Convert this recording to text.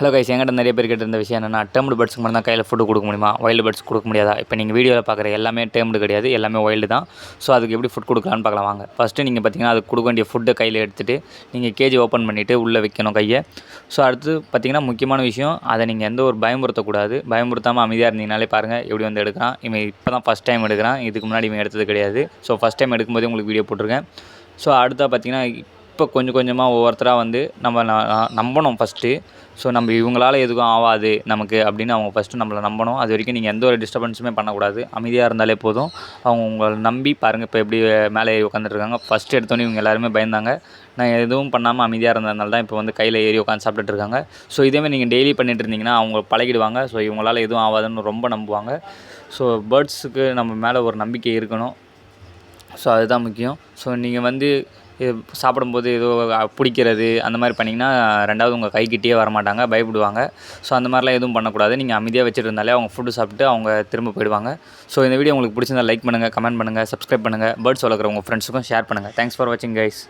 Hello guys, என்கிட்ட நிறைய பேர் கேட்டிருந்த விஷயம் என்னென்னா, டேர்ம்டு பேர்ட்ஸ்க்கு மட்டும் தான் கையில் ஃபுட்டு கொடுக்க முடியுமா, வைல்டு பேர்ட்ஸ் கொடுக்க முடியாதா? இப்போ நீங்கள் வீடியோவில் பார்க்குற எல்லாமே டேர்ம்டு கிடையாது, எல்லாமே வைல்டு தான். ஸோ அதுக்கு எப்படி ஃபுட் கொடுக்கலான்னு பார்க்கலாம் வாங்க. ஃபஸ்ட்டு நீங்கள் பார்த்தீங்கன்னா, அதுக்கு கொடுக்க வேண்டிய ஃபுட்டை கையில் எடுத்துகிட்டு நீங்கள் கேஜி ஓப்பன் பண்ணிவிட்டு உள்ளே வைக்கணும் கையை. ஸோ அடுத்து பார்த்தீங்கன்னா, முக்கியமான விஷயம், அதை நீங்கள் எந்த ஒரு பயமுறுத்தக்கூடாது. பயமுறுத்தாமல் அமைதியாக இருந்தீங்கனாலே பாருங்கள் எப்படி வந்து எடுக்கிறான். இவன் இப்போ தான் ஃபஸ்ட் டைம் எடுக்கிறான், இதுக்கு முன்னாடி இவன் எடுத்தது கிடையாது. ஸோ ஃபஸ்ட் டைம் எடுக்கும்போதே உங்களுக்கு வீடியோ போட்டிருக்கேன். ஸோ அடுத்தா பார்த்தீங்கன்னா, இப்போ கொஞ்சம் கொஞ்சமாக ஒவ்வொருத்தராக வந்து நம்ம நம்பணும் ஃபஸ்ட்டு. ஸோ நம்ம இவங்களால் எதுவும் ஆகாது நமக்கு அப்படின்னு அவங்க ஃபஸ்ட்டு நம்மளை நம்பணும். அது வரைக்கும் நீங்கள் எந்த ஒரு டிஸ்டர்பன்ஸுமே பண்ணக்கூடாது. அமைதியாக இருந்தாலே போதும். அவங்க உங்களை நம்பி பாருங்கள், இப்போ எப்படி மேலே ஏறி உட்காந்துருக்காங்க. ஃபஸ்ட்டு எடுத்தோன்னே இவங்க எல்லாருமே பயந்தாங்க. நான் எதுவும் பண்ணாமல் அமைதியாக இருந்ததுனால தான் இப்போ வந்து கையில் ஏறி உட்காந்து சாப்பிட்டுட்டு இருக்காங்க. ஸோ இதேமாதிரி நீங்கள் டெய்லி பண்ணிட்டு இருந்தீங்கன்னா அவங்க பழகிடுவாங்க. ஸோ இவங்களால் எதுவும் ஆகாதுன்னு ரொம்ப நம்புவாங்க. ஸோ பேர்ட்ஸுக்கு நம்ம மேலே ஒரு நம்பிக்கை இருக்கணும். ஸோ அதுதான் முக்கியம். ஸோ நீங்கள் வந்து சாப்பிடும்போது ஏதோ பிடிக்கிறது அந்த மாதிரி பண்ணிங்கன்னா, ரெண்டாவது உங்கள் கைக்கிட்டேயே வரமாட்டாங்க, பயப்படுவாங்க. ஸோ அந்த மாதிரிலாம் எதுவும் பண்ணக்கூடாது. நீங்கள் அமைதியாக வச்சுட்டு இருந்தாலே அவங்க ஃபுட்டு சாப்பிட்டு அவங்க திரும்ப போயிடுவாங்க. ஸோ இந்த வீடியோ உங்களுக்கு பிடிச்சிருந்தா லைக் பண்ணுங்கள், கமெண்ட் பண்ணுங்கள், சப்ஸ்கிரைப் பண்ணுங்கள். பேர்ட்ஸ் வளர்க்குற உங்கள் ஃப்ரெண்ட்ஸுக்கும் ஷேர் பண்ணுங்கள். தேங்க்ஸ் ஃபார் வாட்சிங் கைஸ்.